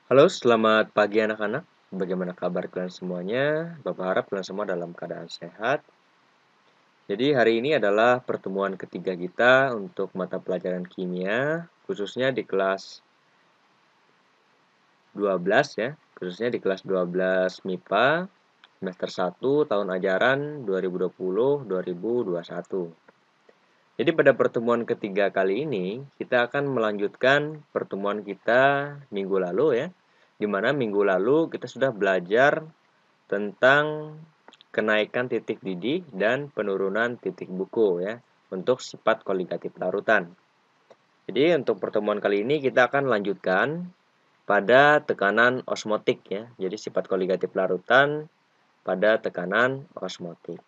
Halo, selamat pagi anak-anak. Bagaimana kabar kalian semuanya? Bapak harap kalian semua dalam keadaan sehat. Jadi hari ini adalah pertemuan ketiga kita untuk mata pelajaran kimia, khususnya di kelas 12 ya, khususnya di kelas 12 MIPA, semester 1 tahun ajaran 2020-2021. Jadi pada pertemuan ketiga kali ini, kita akan melanjutkan pertemuan kita minggu lalu ya, di mana minggu lalu kita sudah belajar tentang kenaikan titik didih dan penurunan titik buku ya untuk sifat koligatif larutan. Jadi untuk pertemuan kali ini kita akan lanjutkan pada tekanan osmotik ya. Jadi sifat koligatif larutan pada tekanan osmotik.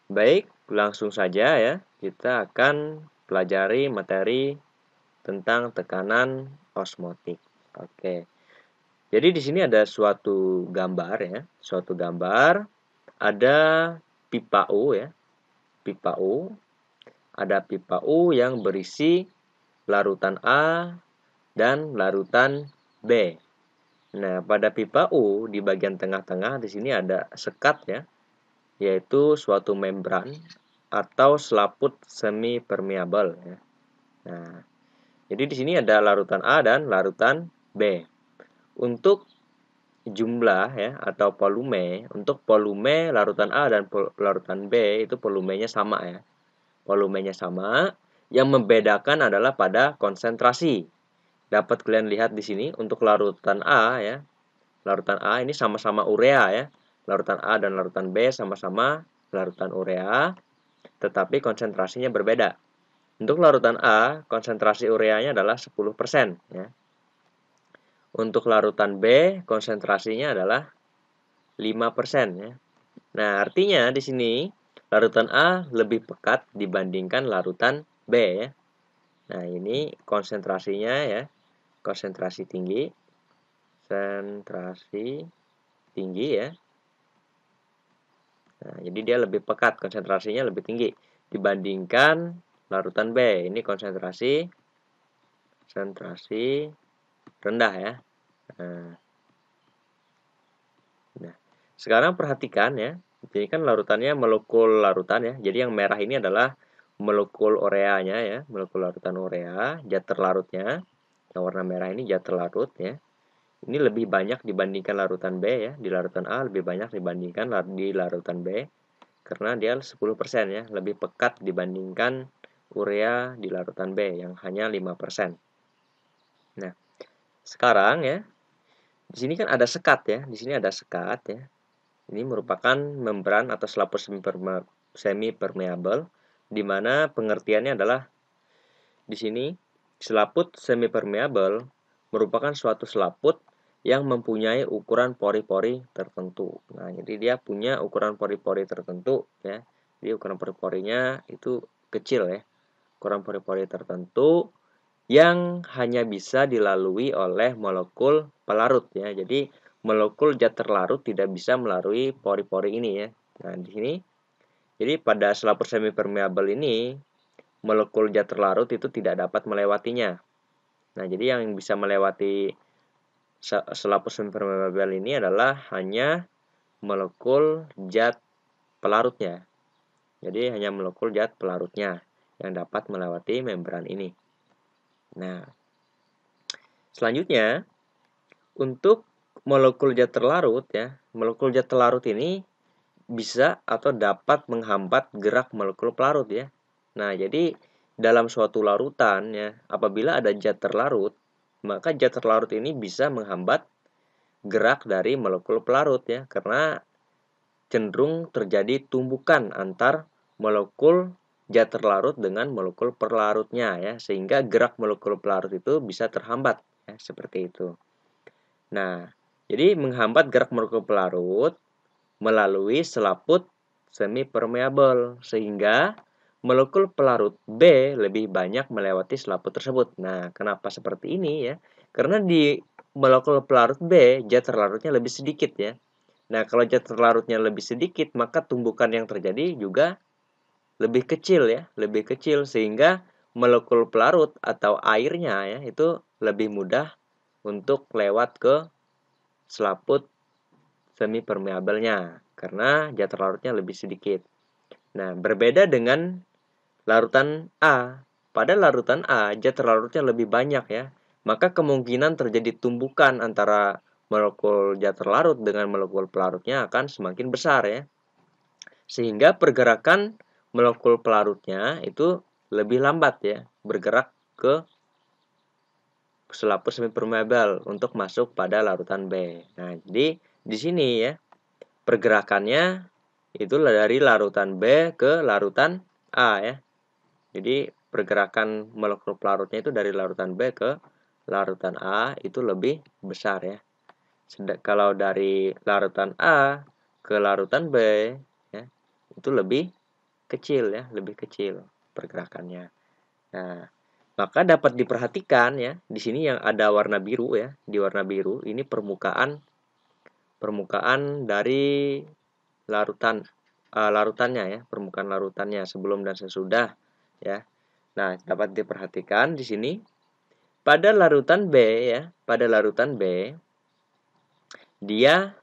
Baik, langsung saja ya. Kita akan pelajari materi tentang tekanan osmotik. Oke. Jadi di sini ada suatu gambar ya, suatu gambar ada pipa U ya, pipa U. Ada pipa U yang berisi larutan A dan larutan B. Nah, pada pipa U di bagian tengah-tengah di sini ada sekat ya, yaitu suatu membran atau selaput semi permeabel ya. Nah, jadi di sini ada larutan A dan larutan B. Untuk jumlah ya atau volume, untuk volume larutan A dan larutan B itu volumenya sama ya. Volumenya sama, yang membedakan adalah pada konsentrasi. Dapat kalian lihat di sini untuk larutan A ya. Larutan A ini sama-sama urea ya. Larutan A dan larutan B sama-sama larutan urea, tetapi konsentrasinya berbeda. Untuk larutan A, konsentrasi ureanya adalah 10% ya. Untuk larutan B, konsentrasinya adalah 5% ya. Nah, artinya di sini larutan A lebih pekat dibandingkan larutan B ya. Nah, ini konsentrasinya ya. Konsentrasi tinggi. Konsentrasi tinggi ya. Nah, jadi dia lebih pekat, konsentrasinya lebih tinggi dibandingkan larutan B. Ini konsentrasi rendah ya. Nah, sekarang perhatikan ya. Ini kan larutannya molekul larutan ya. Jadi yang merah ini adalah molekul ureanya ya, molekul larutan urea, zat terlarutnya. Yang warna merah ini zat terlarut ya. Ini lebih banyak dibandingkan larutan B ya. Di larutan A lebih banyak dibandingkan di larutan B. Karena dia 10% ya, lebih pekat dibandingkan urea di larutan B yang hanya 5%. Nah, sekarang ya, di sini kan ada sekat ya, di sini ada sekat ya. Ini merupakan membran atau selaput semi permeabel, di mana pengertiannya adalah di sini selaput semi permeabel merupakan suatu selaput yang mempunyai ukuran pori-pori tertentu. Nah, jadi dia punya ukuran pori-pori tertentu ya. Jadi ukuran pori-porinya itu kecil ya. Ukuran pori-pori tertentu yang hanya bisa dilalui oleh molekul pelarut ya. Jadi molekul zat terlarut tidak bisa melalui pori-pori ini ya. Nah, di sini jadi pada selaput semi permeabel ini molekul zat terlarut itu tidak dapat melewatinya. Nah, jadi yang bisa melewati selaput semi permeabel ini adalah hanya molekul zat pelarutnya. Jadi hanya molekul zat pelarutnya yang dapat melewati membran ini. Nah, selanjutnya untuk molekul zat terlarut ya, molekul zat terlarut ini bisa atau dapat menghambat gerak molekul pelarut ya. Nah, jadi dalam suatu larutan ya, apabila ada zat terlarut, maka zat terlarut ini bisa menghambat gerak dari molekul pelarut ya, karena cenderung terjadi tumbukan antar molekul zat terlarut dengan molekul pelarutnya ya, sehingga gerak molekul pelarut itu bisa terhambat ya, seperti itu. Nah, jadi menghambat gerak molekul pelarut melalui selaput semi permeabel sehingga molekul pelarut B lebih banyak melewati selaput tersebut. Nah, kenapa seperti ini ya? Karena di molekul pelarut B zat terlarutnya lebih sedikit ya. Nah, kalau zat terlarutnya lebih sedikit, maka tumbukan yang terjadi juga lebih kecil ya, lebih kecil sehingga molekul pelarut atau airnya ya itu lebih mudah untuk lewat ke selaput semi permeabelnya karena zat larutnya lebih sedikit. Nah, berbeda dengan larutan A. Pada larutan A, zat larutnya lebih banyak ya. Maka kemungkinan terjadi tumbukan antara molekul zat larut dengan molekul pelarutnya akan semakin besar ya. Sehingga pergerakan molekul pelarutnya itu lebih lambat ya, bergerak ke selaput semipermeabel untuk masuk pada larutan B. Nah, jadi di sini ya, pergerakannya itu dari larutan B ke larutan A ya. Jadi pergerakan molekul pelarutnya itu dari larutan B ke larutan A itu lebih besar ya. Kalau dari larutan A ke larutan B ya, itu lebih kecil ya, lebih kecil pergerakannya. Nah, maka dapat diperhatikan ya, di sini yang ada warna biru ya, di warna biru ini permukaan dari larutannya ya, permukaan larutannya sebelum dan sesudah ya. Nah, dapat diperhatikan di sini pada larutan B ya, pada larutan B dia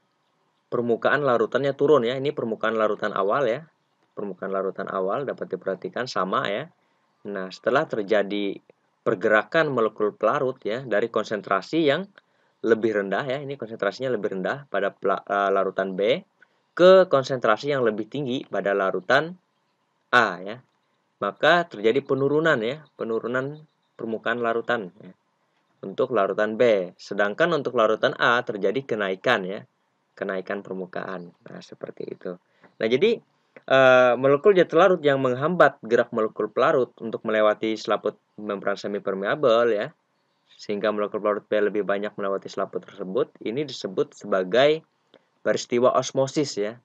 permukaan larutannya turun ya. Ini permukaan larutan awal ya. Permukaan larutan awal dapat diperhatikan sama ya. Nah, setelah terjadi pergerakan molekul pelarut ya dari konsentrasi yang lebih rendah ya, ini konsentrasinya lebih rendah pada larutan B ke konsentrasi yang lebih tinggi pada larutan A ya. Maka terjadi penurunan ya, penurunan permukaan larutan ya, untuk larutan B. Sedangkan untuk larutan A terjadi kenaikan ya, kenaikan permukaan. Nah, seperti itu. Nah, jadi molekul zat larut yang menghambat gerak molekul pelarut untuk melewati selaput membran semipermeabel ya, sehingga molekul pelarut B lebih banyak melewati selaput tersebut, ini disebut sebagai peristiwa osmosis ya.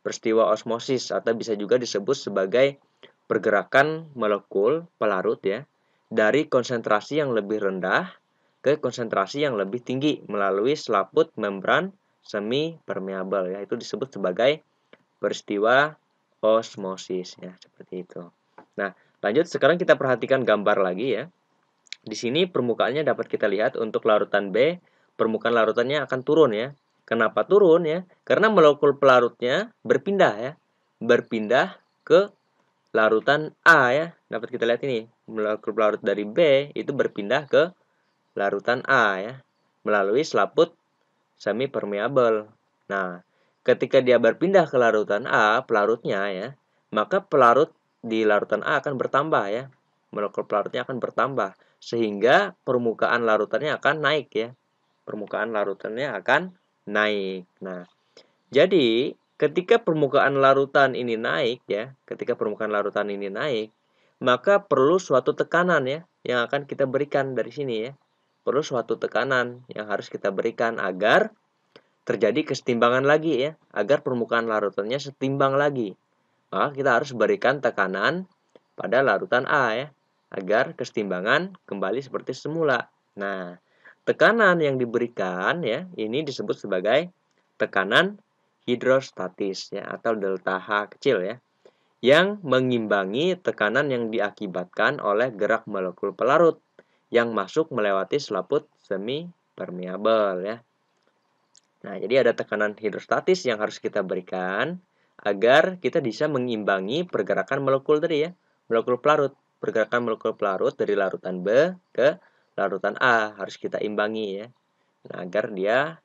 Peristiwa osmosis atau bisa juga disebut sebagai pergerakan molekul pelarut ya dari konsentrasi yang lebih rendah ke konsentrasi yang lebih tinggi melalui selaput membran semi permeabel ya. Itu disebut sebagai peristiwa osmosis ya, seperti itu. Nah, lanjut sekarang kita perhatikan gambar lagi ya. Di sini permukaannya dapat kita lihat untuk larutan B, permukaan larutannya akan turun ya. Kenapa turun ya? Karena molekul pelarutnya berpindah ya. Berpindah ke larutan A ya. Dapat kita lihat ini, molekul pelarut dari B itu berpindah ke larutan A ya, melalui selaput semi permeabel. Nah, ketika dia berpindah ke larutan A, pelarutnya ya, maka pelarut di larutan A akan bertambah ya. Molekul pelarutnya akan bertambah sehingga permukaan larutannya akan naik ya. Permukaan larutannya akan naik. Nah, jadi ketika permukaan larutan ini naik ya, ketika permukaan larutan ini naik, maka perlu suatu tekanan ya yang akan kita berikan dari sini ya. Perlu suatu tekanan yang harus kita berikan agar terjadi kesetimbangan lagi ya, agar permukaan larutannya setimbang lagi. Maka kita harus berikan tekanan pada larutan A ya, agar kesetimbangan kembali seperti semula. Nah, tekanan yang diberikan ya, ini disebut sebagai tekanan hidrostatis ya, atau delta H kecil ya, yang mengimbangi tekanan yang diakibatkan oleh gerak molekul pelarut yang masuk melewati selaput semi permeabel ya. Nah, jadi ada tekanan hidrostatis yang harus kita berikan agar kita bisa mengimbangi pergerakan molekul tadi ya, molekul pelarut. Pergerakan molekul pelarut dari larutan B ke larutan A harus kita imbangi ya. Nah, agar dia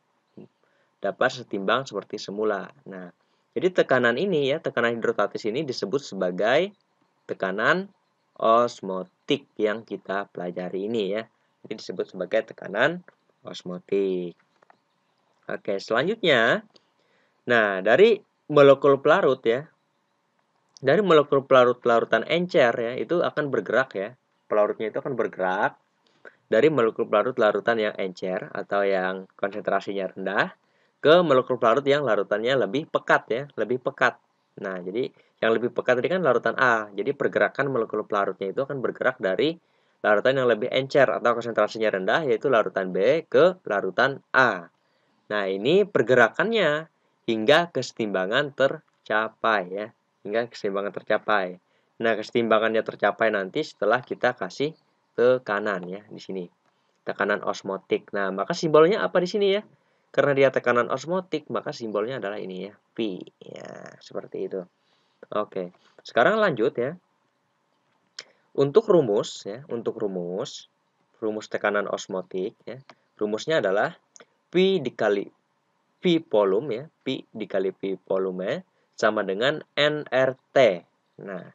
dapat setimbang seperti semula. Nah, jadi tekanan ini ya, tekanan hidrostatis ini disebut sebagai tekanan osmotik yang kita pelajari ini ya. Jadi disebut sebagai tekanan osmotik. Oke, selanjutnya, nah dari molekul pelarut ya, dari molekul pelarut-pelarutan encer ya, itu akan bergerak ya, pelarutnya itu akan bergerak dari molekul pelarut-larutan yang encer atau yang konsentrasinya rendah ke molekul pelarut yang larutannya lebih pekat ya, lebih pekat. Nah, jadi yang lebih pekat tadi kan larutan A, jadi pergerakan molekul pelarutnya itu akan bergerak dari larutan yang lebih encer atau konsentrasinya rendah, yaitu larutan B ke larutan A. Nah, ini pergerakannya hingga kesetimbangan tercapai ya. Hingga kesetimbangan tercapai. Nah, kesetimbangannya tercapai nanti setelah kita kasih tekanan ya di sini. tekanan osmotik. Nah, maka simbolnya apa di sini ya? Karena dia tekanan osmotik, maka simbolnya adalah ini ya, P. Ya, seperti itu. Oke. Sekarang lanjut ya. Untuk rumus ya, rumus tekanan osmotik ya. Rumusnya adalah P dikali P volume ya, P dikali P volume sama dengan nRT. Nah,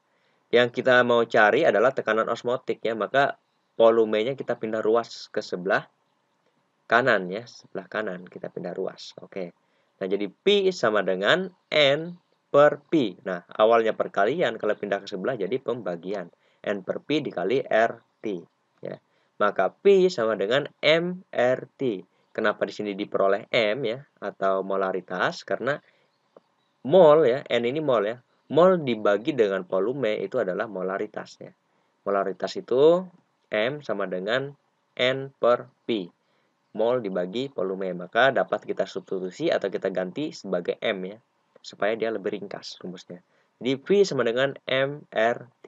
yang kita mau cari adalah tekanan osmotik ya, maka volumenya kita pindah ruas ke sebelah kanan ya, sebelah kanan kita pindah ruas. Oke. Nah, jadi P sama dengan N per P. Nah, awalnya perkalian, kalau pindah ke sebelah jadi pembagian. N per P dikali RT ya. Maka P sama dengan mRT. Kenapa di sini diperoleh M ya atau molaritas? Karena mol ya, N ini mol ya. Mol dibagi dengan volume itu adalah molaritas ya. Molaritas itu M sama dengan N per P. Mol dibagi volume, maka dapat kita substitusi atau kita ganti sebagai M ya, supaya dia lebih ringkas rumusnya. Jadi V sama dengan mRT.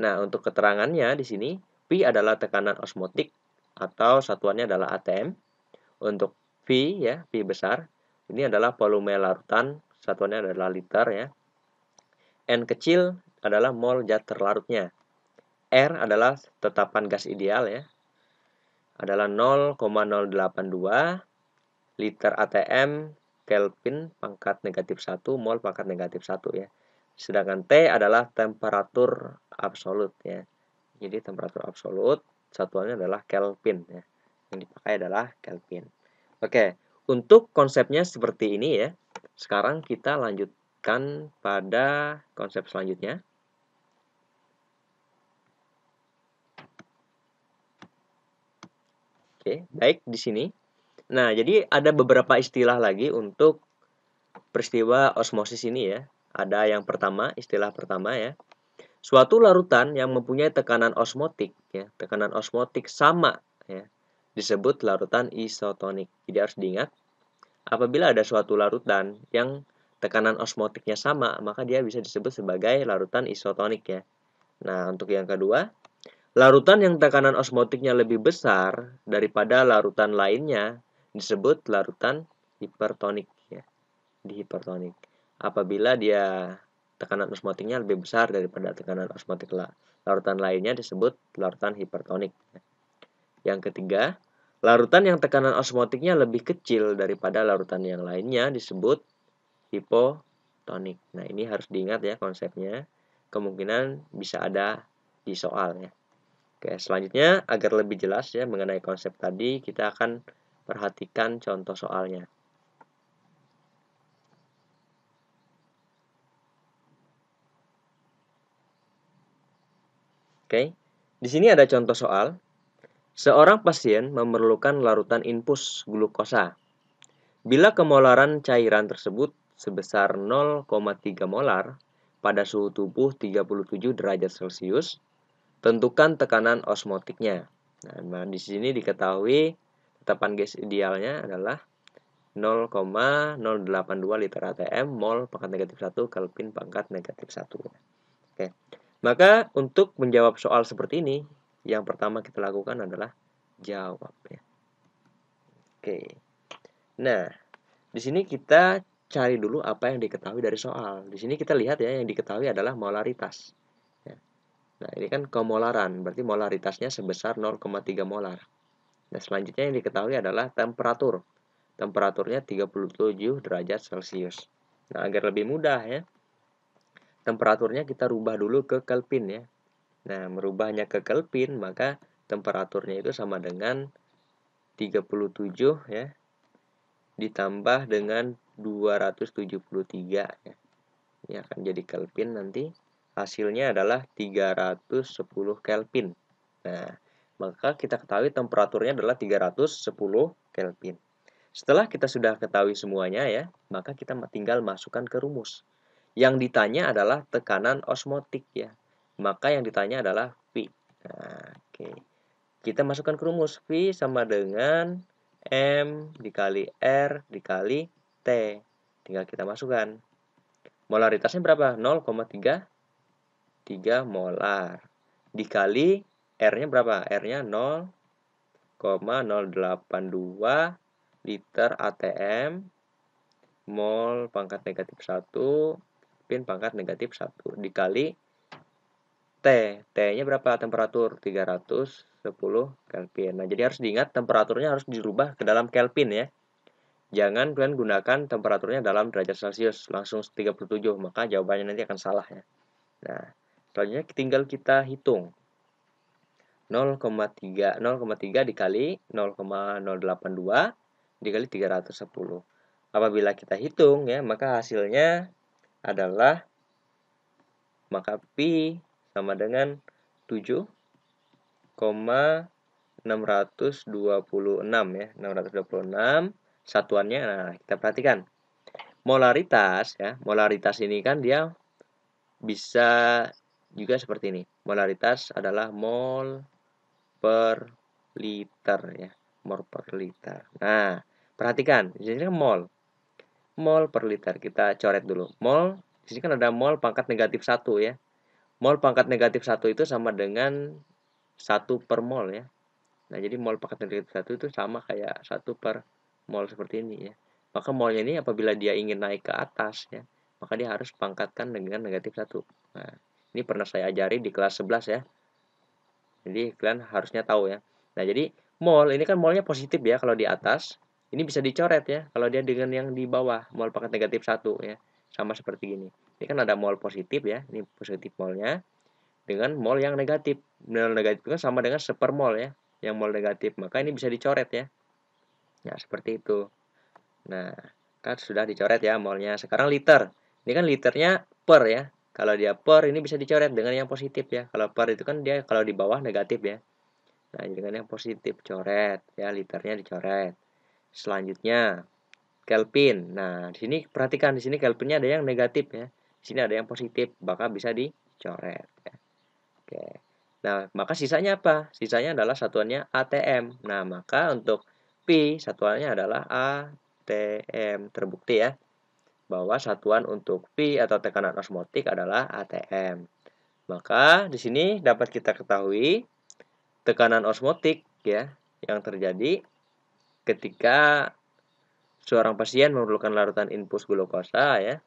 Nah, untuk keterangannya di sini P adalah tekanan osmotik atau satuannya adalah atm. Untuk V ya, V besar, ini adalah volume larutan, satuannya adalah liter ya. N kecil adalah mol zat terlarutnya. R adalah tetapan gas ideal ya, adalah 0,082 liter atm Kelvin pangkat negatif 1 mol pangkat negatif 1 ya. Sedangkan T adalah temperatur absolut ya. Jadi temperatur absolut satuannya adalah Kelvin ya. Yang dipakai adalah Kelvin. Oke, untuk konsepnya seperti ini ya. Sekarang kita lanjutkan pada konsep selanjutnya. Oke, baik di sini. Nah, jadi ada beberapa istilah lagi untuk peristiwa osmosis ini ya. Ada yang pertama, istilah pertama ya. Suatu larutan yang mempunyai tekanan osmotik ya, tekanan osmotik sama ya, disebut larutan isotonik. Jadi harus diingat, apabila ada suatu larutan yang tekanan osmotiknya sama, maka dia bisa disebut sebagai larutan isotonik ya. Nah, untuk yang kedua, larutan yang tekanan osmotiknya lebih besar daripada larutan lainnya disebut larutan hipertonik ya, di hipertonik. Apabila dia tekanan osmotiknya lebih besar daripada tekanan osmotik larutan lainnya disebut larutan hipertonik. Yang ketiga, larutan yang tekanan osmotiknya lebih kecil daripada larutan yang lainnya disebut hipotonik. Nah, ini harus diingat ya konsepnya. Kemungkinan bisa ada di soal ya. Oke, selanjutnya agar lebih jelas ya mengenai konsep tadi, kita akan perhatikan contoh soalnya. Oke, di sini ada contoh soal. Seorang pasien memerlukan larutan infus glukosa. Bila kemolaran cairan tersebut sebesar 0,3 molar pada suhu tubuh 37 derajat Celcius, tentukan tekanan osmotiknya. Nah, di sini diketahui tetapan gas idealnya adalah 0,082 liter atm mol pangkat negatif 1 Kelvin pangkat negatif 1. Oke. Maka untuk menjawab soal seperti ini, yang pertama kita lakukan adalah jawab ya. Oke. Nah, di sini kita cari dulu apa yang diketahui dari soal. Di sini kita lihat ya, yang diketahui adalah molaritas. Ya. Nah, ini kan kemolaran, berarti molaritasnya sebesar 0,3 molar. Nah, selanjutnya yang diketahui adalah temperatur. Temperaturnya 37 derajat Celcius. Nah, agar lebih mudah ya, temperaturnya kita rubah dulu ke Kelvin ya. Nah, merubahnya ke Kelvin, maka temperaturnya itu sama dengan 37 ya, ditambah dengan 273 ya. Ini akan jadi Kelvin nanti. Hasilnya adalah 310 Kelvin. Nah, maka kita ketahui temperaturnya adalah 310 Kelvin. Setelah kita sudah ketahui semuanya ya, maka kita tinggal masukkan ke rumus. Yang ditanya adalah tekanan osmotik ya. Maka yang ditanya adalah V. Nah, oke. Kita masukkan ke rumus. V sama dengan M dikali R dikali T. Tinggal kita masukkan. Molaritasnya berapa? 0,3 molar. Dikali R-nya berapa? R-nya 0,082 liter ATM mol pangkat negatif 1 Kelvin pangkat negatif 1 dikali T. T-nya berapa? Temperatur 310 Kelvin. Nah, jadi harus diingat temperaturnya harus dirubah ke dalam Kelvin ya. Jangan kalian gunakan temperaturnya dalam derajat Celcius langsung 37, maka jawabannya nanti akan salah ya. Nah, selanjutnya tinggal kita hitung. 0,3 dikali 0,082 dikali 310. Apabila kita hitung ya, maka hasilnya adalah pi sama dengan 7,626 ya. 626 satuannya. Nah, kita perhatikan. Molaritas ya. Molaritas ini kan dia bisa juga seperti ini. Molaritas adalah mol per liter ya. Mol per liter. Nah, perhatikan, di sini kan mol. Mol per liter. Kita coret dulu. Mol, di sini kan ada mol pangkat negatif 1 ya. Mol pangkat negatif 1 itu sama dengan 1 per mol ya. Nah, jadi mol pangkat negatif 1 itu sama kayak 1 per mol seperti ini ya. Maka molnya ini apabila dia ingin naik ke atas ya, maka dia harus pangkatkan dengan negatif 1. Nah, ini pernah saya ajari di kelas 11 ya. Jadi kalian harusnya tahu ya. Nah, jadi mol ini kan molnya positif ya kalau di atas. Ini bisa dicoret ya kalau dia dengan yang di bawah, mol pangkat negatif 1 ya. Sama seperti gini. Ini kan ada mol positif ya, ini positif molnya. Dengan mol yang negatif. Mol negatif kan sama dengan sepermol ya, yang mol negatif. Maka ini bisa dicoret ya. Ya, seperti itu. Nah, kan sudah dicoret ya molnya. Sekarang liter. Ini kan liternya per ya. Kalau dia per ini bisa dicoret dengan yang positif ya. Kalau per itu kan dia kalau di bawah negatif ya. Nah, dengan yang positif coret ya, liternya dicoret. Selanjutnya Kelvin. Nah, di sini perhatikan di sini Kelvinnya ada yang negatif ya. Di sini ada yang positif, maka bisa dicoret ya. Oke. Nah, maka sisanya apa? Sisanya adalah satuannya ATM. Nah, maka untuk pi satuannya adalah ATM. Terbukti ya bahwa satuan untuk pi atau tekanan osmotik adalah ATM. Maka di sini dapat kita ketahui tekanan osmotik ya yang terjadi ketika seorang pasien memerlukan larutan infus glukosa ya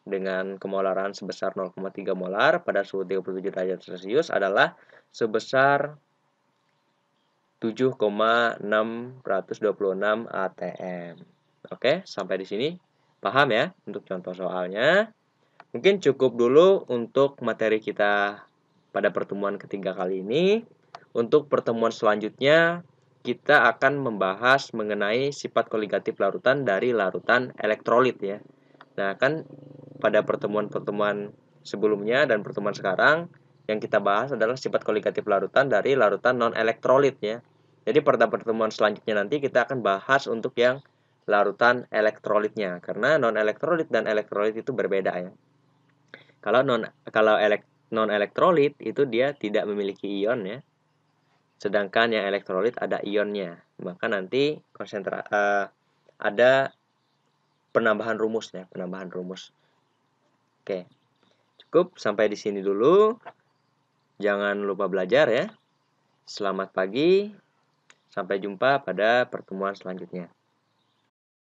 dengan kemolaran sebesar 0,3 molar pada suhu 37 derajat Celcius adalah sebesar 7,626 ATM. Oke, sampai di sini paham ya untuk contoh soalnya. Mungkin cukup dulu untuk materi kita pada pertemuan ketiga kali ini. Untuk pertemuan selanjutnya, kita akan membahas mengenai sifat koligatif larutan dari larutan elektrolit ya. Nah, kan pada pertemuan-pertemuan sebelumnya dan pertemuan sekarang, yang kita bahas adalah sifat koligatif larutan dari larutan non-elektrolit ya. Jadi pada pertemuan selanjutnya nanti kita akan bahas untuk yang larutan elektrolitnya. Karena non-elektrolit dan elektrolit itu berbeda ya. Kalau non-elektrolit itu dia tidak memiliki ion ya. Sedangkan yang elektrolit ada ionnya. Maka nanti ada penambahan rumus ya, penambahan rumus. Oke. Cukup sampai di sini dulu. Jangan lupa belajar ya. Selamat pagi. Sampai jumpa pada pertemuan selanjutnya.